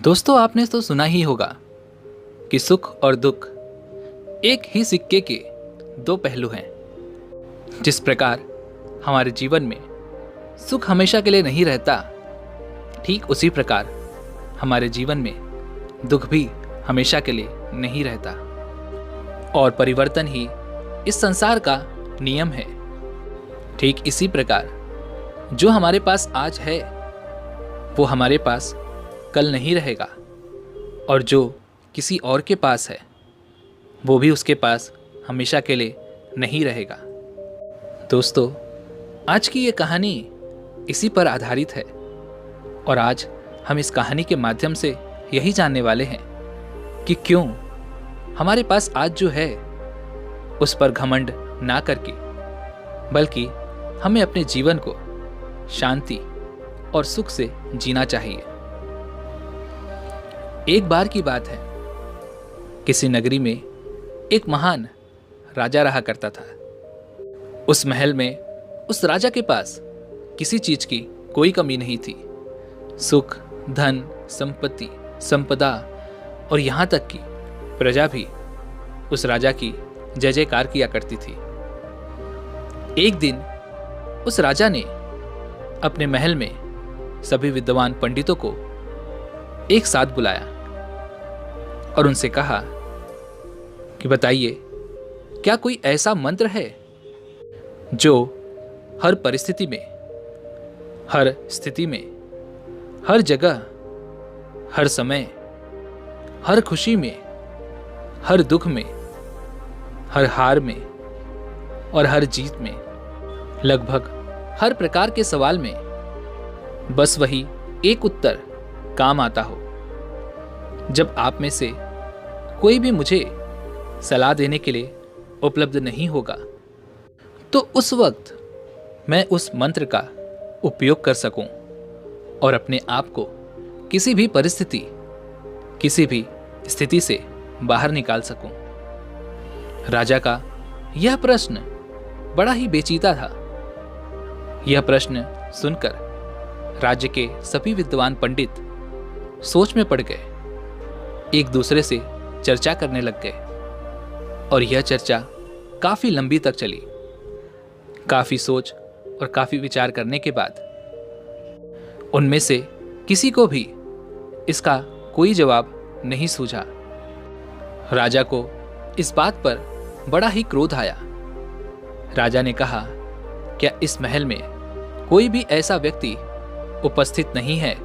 दोस्तों, आपने तो सुना ही होगा कि सुख और दुख एक ही सिक्के के दो पहलू हैं। जिस प्रकार हमारे जीवन में सुख हमेशा के लिए नहीं रहता, ठीक उसी प्रकार हमारे जीवन में दुख भी हमेशा के लिए नहीं रहता। और परिवर्तन ही इस संसार का नियम है। ठीक इसी प्रकार जो हमारे पास आज है वो हमारे पास कल नहीं रहेगा, और जो किसी और के पास है वो भी उसके पास हमेशा के लिए नहीं रहेगा। दोस्तों, आज की ये कहानी इसी पर आधारित है, और आज हम इस कहानी के माध्यम से यही जानने वाले हैं कि क्यों हमारे पास आज जो है उस पर घमंड ना करके, बल्कि हमें अपने जीवन को शांति और सुख से जीना चाहिए। एक बार की बात है, किसी नगरी में एक महान राजा रहा करता था। उस महल में उस राजा के पास किसी चीज की कोई कमी नहीं थी। सुख, धन, संपत्ति, संपदा और यहाँ तक कि प्रजा भी उस राजा की जय जयकार किया करती थी। एक दिन उस राजा ने अपने महल में सभी विद्वान पंडितों को एक साथ बुलाया और उनसे कहा कि बताइए, क्या कोई ऐसा मंत्र है जो हर परिस्थिति में, हर स्थिति में, हर जगह, हर समय, हर खुशी में, हर दुख में, हर हार में और हर जीत में, लगभग हर प्रकार के सवाल में बस वही एक उत्तर काम आता हो? जब आप में से कोई भी मुझे सलाह देने के लिए उपलब्ध नहीं होगा, तो उस वक्त मैं उस मंत्र का उपयोग कर सकूं और अपने आप को किसी भी परिस्थिति, किसी भी स्थिति से बाहर निकाल सकूं। राजा का यह प्रश्न बड़ा ही पेचीदा था। यह प्रश्न सुनकर राज्य के सभी विद्वान पंडित सोच में पड़ गए, एक दूसरे से चर्चा करने लग गए, और यह चर्चा काफी लंबी तक चली। काफी सोच और काफी विचार करने के बाद उनमें से किसी को भी इसका कोई जवाब नहीं सूझा। राजा को इस बात पर बड़ा ही क्रोध आया। राजा ने कहा, क्या इस महल में कोई भी ऐसा व्यक्ति उपस्थित नहीं है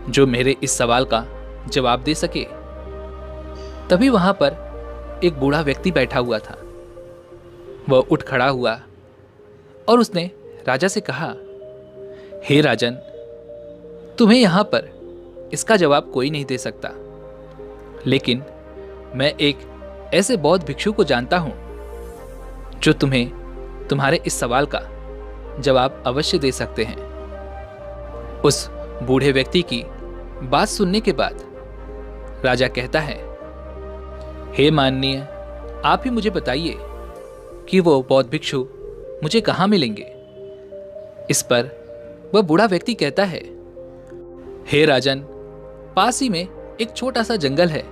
जो मेरे इस सवाल का जवाब दे सके? तभी वहां पर एक बूढ़ा व्यक्ति बैठा हुआ था। वह उठ खड़ा हुआ और उसने राजा से कहा, हे राजन, तुम्हें यहां पर इसका जवाब कोई नहीं दे सकता, लेकिन मैं एक ऐसे बौद्ध भिक्षु को जानता हूं जो तुम्हें तुम्हारे इस सवाल का जवाब अवश्य दे सकते हैं। उस बूढ़े व्यक्ति की बात सुनने के बाद राजा कहता है, हे माननीय, आप ही मुझे बताइए कि वो बौद्ध भिक्षु मुझे कहाँ मिलेंगे? इस पर वह बूढ़ा व्यक्ति कहता है, हे राजन, पास ही में एक छोटा सा जंगल है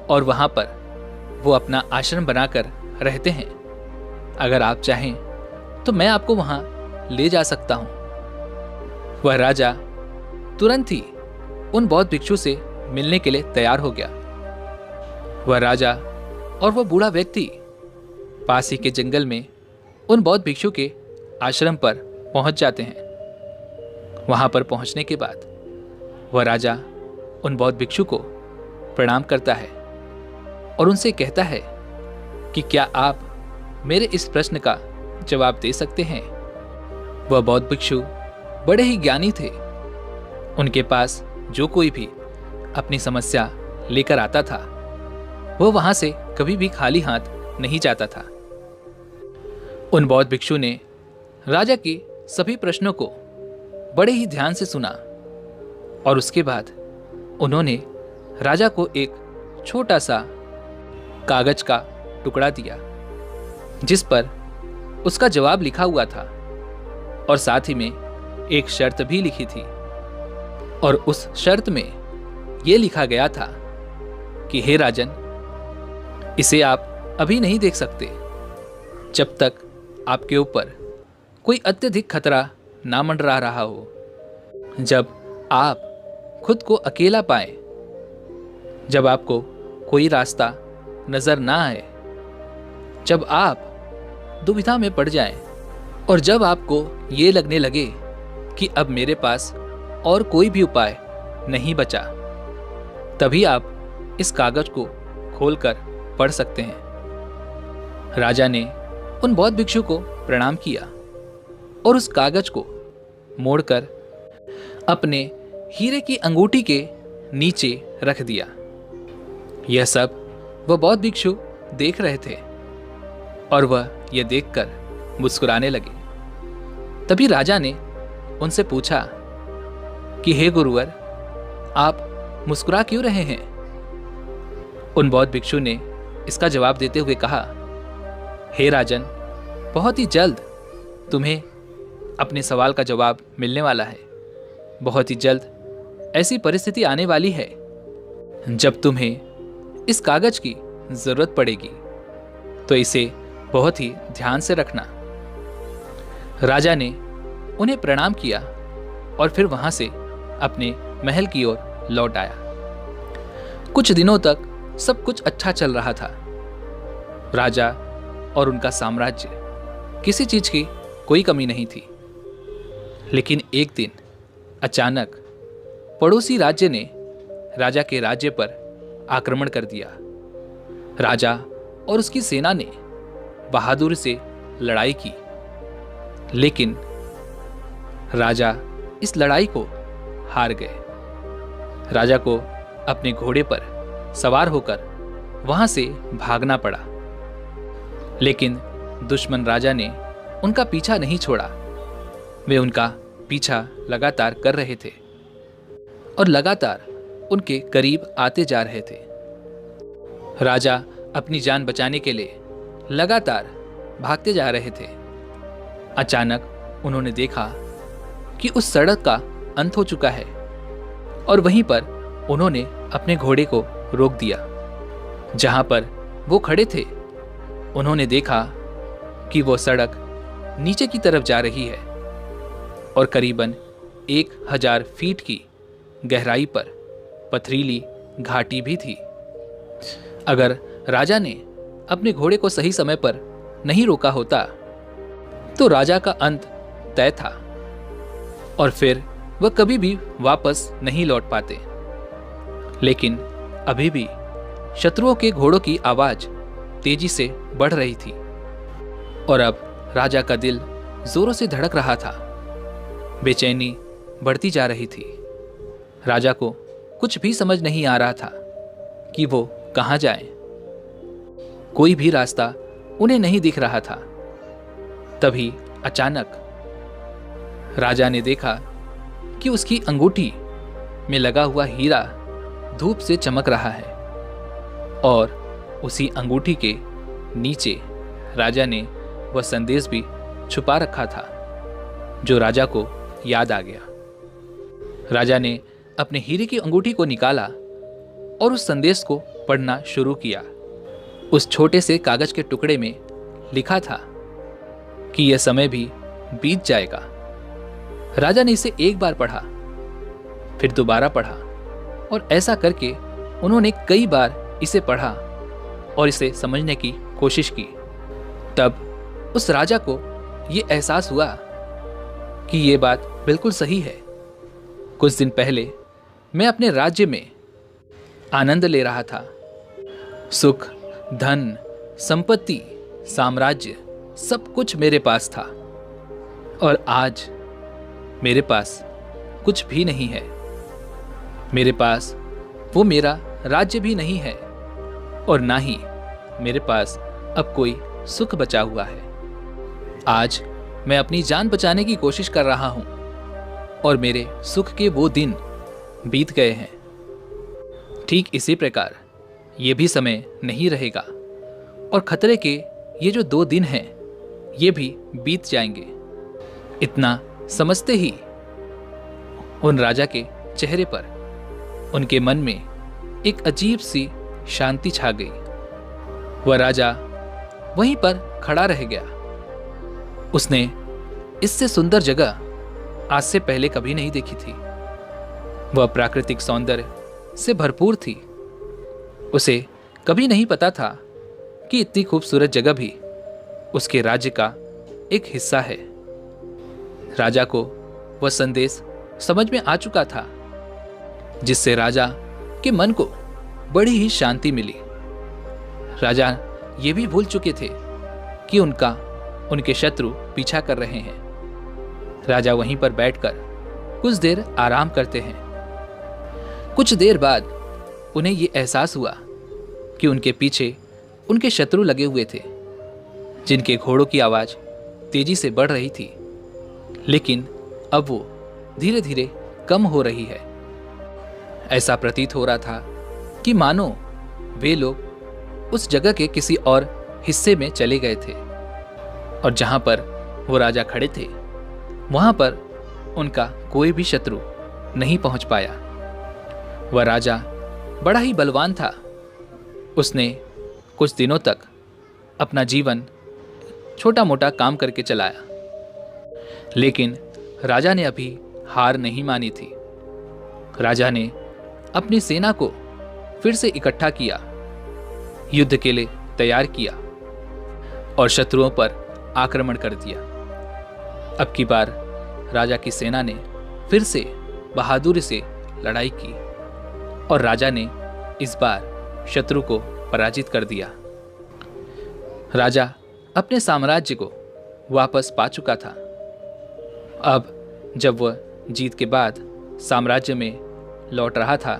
और वहां पर वो अपना आश्रम बनाकर रहते हैं। अगर आप चाहें तो मैं आपको वहां ले जा सकता हूं। वह राजा तुरंत ही उन बौद्ध भिक्षु से मिलने के लिए तैयार हो गया। वह राजा और वह बूढ़ा व्यक्ति पास ही के जंगल में उन बौद्ध भिक्षु के आश्रम पर पहुंच जाते हैं। वहां पर पहुंचने के बाद वह राजा उन बौद्ध भिक्षु को प्रणाम करता है और उनसे कहता है कि क्या आप मेरे इस प्रश्न का जवाब दे सकते हैं? वह बौद्ध भिक्षु बड़े ही ज्ञानी थे। उनके पास जो कोई भी अपनी समस्या लेकर आता था, वह वहां से कभी भी खाली हाथ नहीं जाता था। उन बौद्ध भिक्षु ने राजा के सभी प्रश्नों को बड़े ही ध्यान से सुना, और उसके बाद उन्होंने राजा को एक छोटा सा कागज का टुकड़ा दिया जिस पर उसका जवाब लिखा हुआ था, और साथ ही में एक शर्त भी लिखी थी। और उस शर्त में ये लिखा गया था कि हे राजन, इसे आप अभी नहीं देख सकते जब तक आपके ऊपर कोई अत्यधिक खतरा ना मंडरा रहा हो, जब आप खुद को अकेला पाएं, जब आपको कोई रास्ता नजर ना आए, जब आप दुविधा में पड़ जाएं और जब आपको ये लगने लगे कि अब मेरे पास और कोई भी उपाय नहीं बचा, तभी आप इस कागज को खोलकर पढ़ सकते हैं। राजा ने उन बौद्ध भिक्षु को प्रणाम किया और उस कागज को मोड़कर अपने हीरे की अंगूठी के नीचे रख दिया। यह सब वह बौद्ध भिक्षु देख रहे थे और वह यह देखकर मुस्कुराने लगे। तभी राजा ने उनसे पूछा कि हे गुरुवर, आप मुस्कुरा क्यों रहे हैं? उन बौद्ध भिक्षु ने इसका जवाब देते हुए कहा, हे राजन, बहुत ही जल्द तुम्हें अपने सवाल का जवाब मिलने वाला है। बहुत ही जल्द ऐसी परिस्थिति आने वाली है जब तुम्हें इस कागज की जरूरत पड़ेगी, तो इसे बहुत ही ध्यान से रखना। राजा ने उन्हें प्रणाम किया और फिर वहां से अपने महल की ओर लौट आया। कुछ दिनों तक सब कुछ अच्छा चल रहा था। राजा और उनका साम्राज्य, किसी चीज की कोई कमी नहीं थी। लेकिन एक दिन अचानक पड़ोसी राज्य ने राजा के राज्य पर आक्रमण कर दिया। राजा और उसकी सेना ने बहादुरी से लड़ाई की, लेकिन राजा इस लड़ाई को हार गए। राजा को अपने घोड़े पर सवार होकर वहां से भागना पड़ा, लेकिन दुश्मन राजा ने उनका पीछा नहीं छोड़ा। वे उनका पीछा लगातार कर रहे थे और लगातार उनके करीब आते जा रहे थे। राजा अपनी जान बचाने के लिए लगातार भागते जा रहे थे। अचानक उन्होंने देखा कि उस सड़क का अंत हो चुका है और वहीं पर उन्होंने अपने घोड़े को रोक दिया। जहां पर वो खड़े थे, उन्होंने देखा कि वो सड़क नीचे की तरफ जा रही है और करीबन 1000 फीट की गहराई पर पथरीली घाटी भी थी। अगर राजा ने अपने घोड़े को सही समय पर नहीं रोका होता तो राजा का अंत तय था और फिर वह कभी भी वापस नहीं लौट पाते। लेकिन अभी भी शत्रुओं के घोड़ों की आवाज तेजी से बढ़ रही थी और अब राजा का दिल जोरों से धड़क रहा था। बेचैनी बढ़ती जा रही थी। राजा को कुछ भी समझ नहीं आ रहा था कि वो कहां जाए। कोई भी रास्ता उन्हें नहीं दिख रहा था। तभी अचानक राजा ने देखा कि उसकी अंगूठी में लगा हुआ हीरा धूप से चमक रहा है और उसी अंगूठी के नीचे राजा ने वह संदेश भी छुपा रखा था जो राजा को याद आ गया। राजा ने अपने हीरे की अंगूठी को निकाला और उस संदेश को पढ़ना शुरू किया। उस छोटे से कागज के टुकड़े में लिखा था कि यह समय भी बीत जाएगा। राजा ने इसे एक बार पढ़ा, फिर दोबारा पढ़ा और ऐसा करके उन्होंने कई बार इसे पढ़ा और इसे समझने की कोशिश की। तब उस राजा को यह एहसास हुआ कि यह बात बिल्कुल सही है। कुछ दिन पहले मैं अपने राज्य में आनंद ले रहा था। सुख, धन, संपत्ति, साम्राज्य, सब कुछ मेरे पास था और आज मेरे पास कुछ भी नहीं है। मेरे पास वो मेरा राज्य भी नहीं है और ना ही मेरे पास अब कोई सुख बचा हुआ है। आज मैं अपनी जान बचाने की कोशिश कर रहा हूं और मेरे सुख के वो दिन बीत गए हैं। ठीक इसी प्रकार ये भी समय नहीं रहेगा और खतरे के ये जो 2 दिन हैं ये भी बीत जाएंगे। इतना समझते ही उन राजा के चेहरे पर उनके मन में एक अजीब सी शांति छा गई। वह राजा वहीं पर खड़ा रह गया। उसने इससे सुंदर जगह आज से पहले कभी नहीं देखी थी। वह प्राकृतिक सौंदर्य से भरपूर थी। उसे कभी नहीं पता था कि इतनी खूबसूरत जगह भी उसके राज्य का एक हिस्सा है। राजा को वह संदेश समझ में आ चुका था, जिससे राजा के मन को बड़ी ही शांति मिली। राजा ये भी भूल चुके थे कि उनके शत्रु पीछा कर रहे हैं। राजा वहीं पर बैठकर कुछ देर आराम करते हैं। कुछ देर बाद उन्हें ये एहसास हुआ कि उनके पीछे उनके शत्रु लगे हुए थे, जिनके घोड़ों की आवाज तेजी से बढ़ रही थी, लेकिन अब वो धीरे धीरे कम हो रही है। ऐसा प्रतीत हो रहा था कि मानो वे लोग उस जगह के किसी और हिस्से में चले गए थे, और जहां पर वो राजा खड़े थे वहां पर उनका कोई भी शत्रु नहीं पहुंच पाया। वह राजा बड़ा ही बलवान था। उसने कुछ दिनों तक अपना जीवन छोटा मोटा काम करके चलाया, लेकिन राजा ने अभी हार नहीं मानी थी। राजा ने अपनी सेना को फिर से इकट्ठा किया, युद्ध के लिए तैयार किया और शत्रुओं पर आक्रमण कर दिया। अब की बार राजा की सेना ने फिर से बहादुरी से लड़ाई की और राजा ने इस बार शत्रु को पराजित कर दिया। राजा अपने साम्राज्य को वापस पा चुका था। अब जब वह जीत के बाद साम्राज्य में लौट रहा था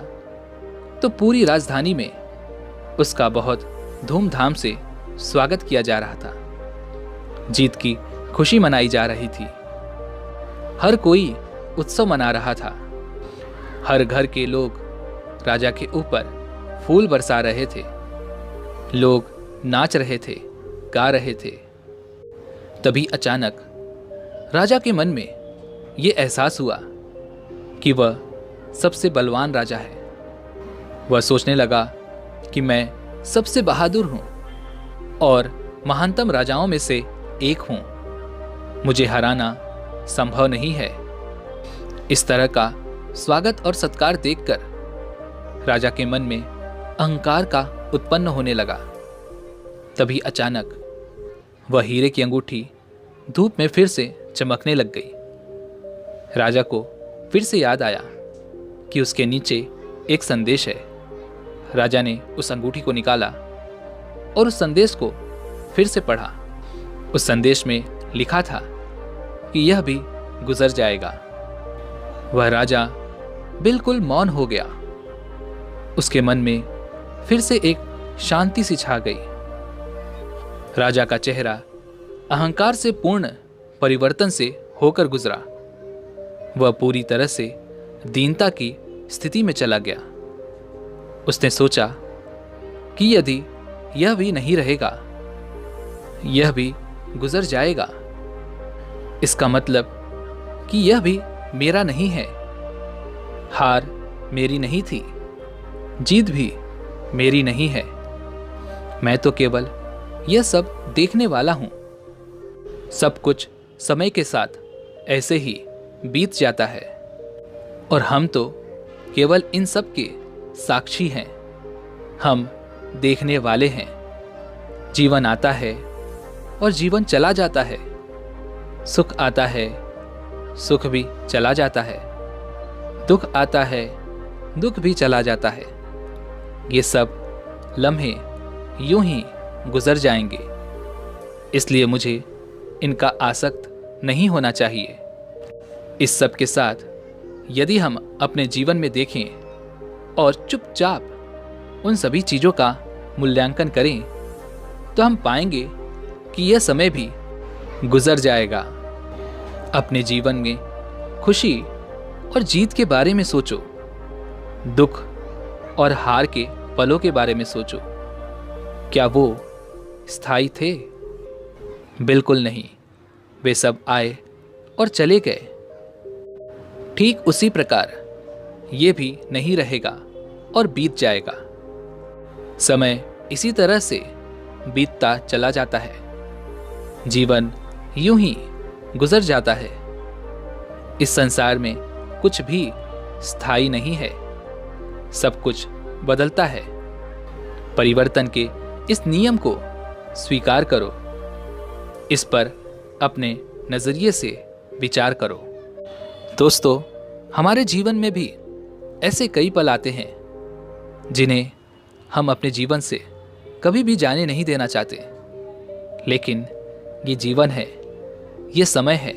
तो पूरी राजधानी में उसका बहुत धूमधाम से स्वागत किया जा रहा था। जीत की खुशी मनाई जा रही थी। हर कोई उत्सव मना रहा था। हर घर के लोग राजा के ऊपर फूल बरसा रहे थे। लोग नाच रहे थे, गा रहे थे। तभी अचानक राजा के मन में यह एहसास हुआ कि वह सबसे बलवान राजा है। वह सोचने लगा कि मैं सबसे बहादुर हूं और महानतम राजाओं में से एक हूं। मुझे हराना संभव नहीं है। इस तरह का स्वागत और सत्कार देखकर राजा के मन में अहंकार का उत्पन्न होने लगा। तभी अचानक वह हीरे की अंगूठी धूप में फिर से चमकने लग गई। राजा को फिर से याद आया कि उसके नीचे एक संदेश है। राजा ने उस अंगूठी को निकाला और उस संदेश को फिर से पढ़ा। उस संदेश में लिखा था कि यह भी गुजर जाएगा। वह राजा बिल्कुल मौन हो गया। उसके मन में फिर से एक शांति सी छा गई। राजा का चेहरा अहंकार से पूर्ण परिवर्तन से होकर गुजरा। वह पूरी तरह से दीनता की स्थिति में चला गया। उसने सोचा कि यदि यह भी नहीं रहेगा, यह भी गुजर जाएगा, इसका मतलब कि यह भी मेरा नहीं है। हार मेरी नहीं थी, जीत भी मेरी नहीं है। मैं तो केवल यह सब देखने वाला हूं। सब कुछ समय के साथ ऐसे ही बीत जाता है और हम तो केवल इन सब के साक्षी हैं। हम देखने वाले हैं। जीवन आता है और जीवन चला जाता है। सुख आता है, सुख भी चला जाता है। दुख आता है, दुख भी चला जाता है। ये सब लम्हे यूं ही गुजर जाएंगे। इसलिए मुझे इनका आसक्त नहीं होना चाहिए। इस सब के साथ यदि हम अपने जीवन में देखें और चुपचाप उन सभी चीज़ों का मूल्यांकन करें तो हम पाएंगे कि यह समय भी गुजर जाएगा। अपने जीवन में खुशी और जीत के बारे में सोचो। दुख और हार के पलों के बारे में सोचो। क्या वो स्थायी थे? बिल्कुल नहीं। वे सब आए और चले गए। ठीक उसी प्रकार ये भी नहीं रहेगा और बीत जाएगा। समय इसी तरह से बीतता चला जाता है। जीवन यूं ही गुजर जाता है। इस संसार में कुछ भी स्थायी नहीं है, सब कुछ बदलता है। परिवर्तन के इस नियम को स्वीकार करो, इस पर अपने नजरिए से विचार करो। दोस्तों, हमारे जीवन में भी ऐसे कई पल आते हैं जिन्हें हम अपने जीवन से कभी भी जाने नहीं देना चाहते, लेकिन ये जीवन है, ये समय है,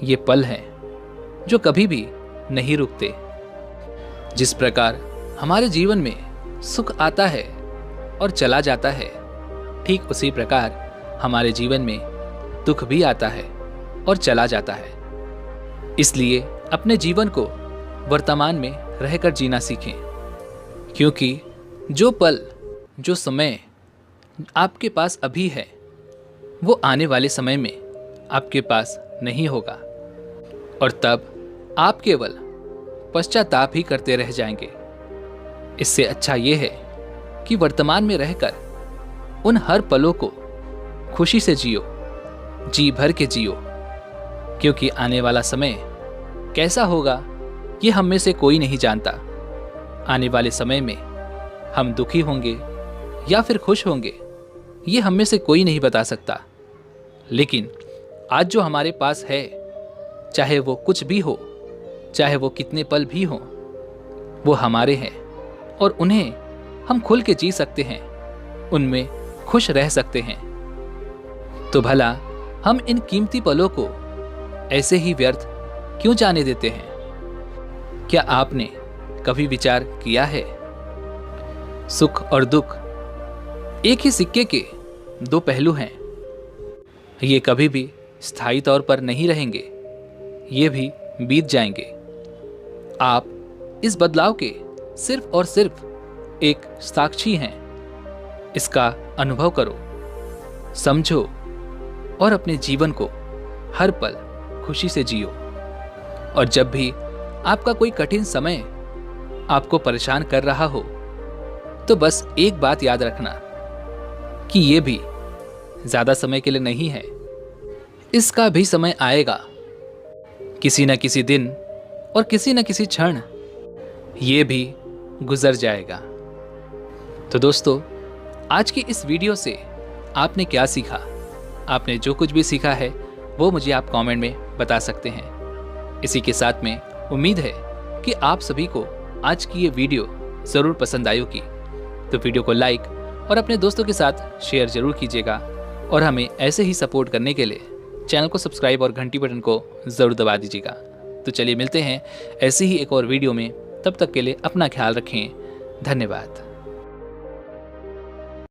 ये पल हैं जो कभी भी नहीं रुकते। जिस प्रकार हमारे जीवन में सुख आता है और चला जाता है, ठीक उसी प्रकार हमारे जीवन में दुख भी आता है और चला जाता है। इसलिए अपने जीवन को वर्तमान में रहकर जीना सीखें, क्योंकि जो पल, जो समय आपके पास अभी है, वो आने वाले समय में आपके पास नहीं होगा, और तब आप केवल पश्चाताप ही करते रह जाएंगे। इससे अच्छा ये है कि वर्तमान में रहकर उन हर पलों को खुशी से जियो, जी भर के जियो, क्योंकि आने वाला समय कैसा होगा ये हम में से कोई नहीं जानता। आने वाले समय में हम दुखी होंगे या फिर खुश होंगे, ये हम में से कोई नहीं बता सकता। लेकिन आज जो हमारे पास है, चाहे वो कुछ भी हो, चाहे वो कितने पल भी हों, वो हमारे हैं और उन्हें हम खुल के जी सकते हैं, उनमें खुश रह सकते हैं। तो भला हम इन कीमती पलों को ऐसे ही व्यर्थ क्यों जाने देते हैं? क्या आपने कभी विचार किया है? सुख और दुख एक ही सिक्के के दो पहलू हैं। ये कभी भी स्थायी तौर पर नहीं रहेंगे, ये भी बीत जाएंगे। आप इस बदलाव के सिर्फ और सिर्फ एक साक्षी हैं। इसका अनुभव करो, समझो और अपने जीवन को हर पल खुशी से जियो। और जब भी आपका कोई कठिन समय आपको परेशान कर रहा हो, तो बस एक बात याद रखना कि ये भी ज्यादा समय के लिए नहीं है। इसका भी समय आएगा, किसी न किसी दिन और किसी न किसी क्षण ये भी गुजर जाएगा। तो दोस्तों, आज की इस वीडियो से आपने क्या सीखा? आपने जो कुछ भी सीखा है वो मुझे आप कमेंट में बता सकते हैं। इसी के साथ में उम्मीद है कि आप सभी को आज की ये वीडियो ज़रूर पसंद आई होगी। तो वीडियो को लाइक और अपने दोस्तों के साथ शेयर ज़रूर कीजिएगा, और हमें ऐसे ही सपोर्ट करने के लिए चैनल को सब्सक्राइब और घंटी बटन को ज़रूर दबा दीजिएगा। तो चलिए मिलते हैं ऐसे ही एक और वीडियो में। तब तक के लिए अपना ख्याल रखें। धन्यवाद।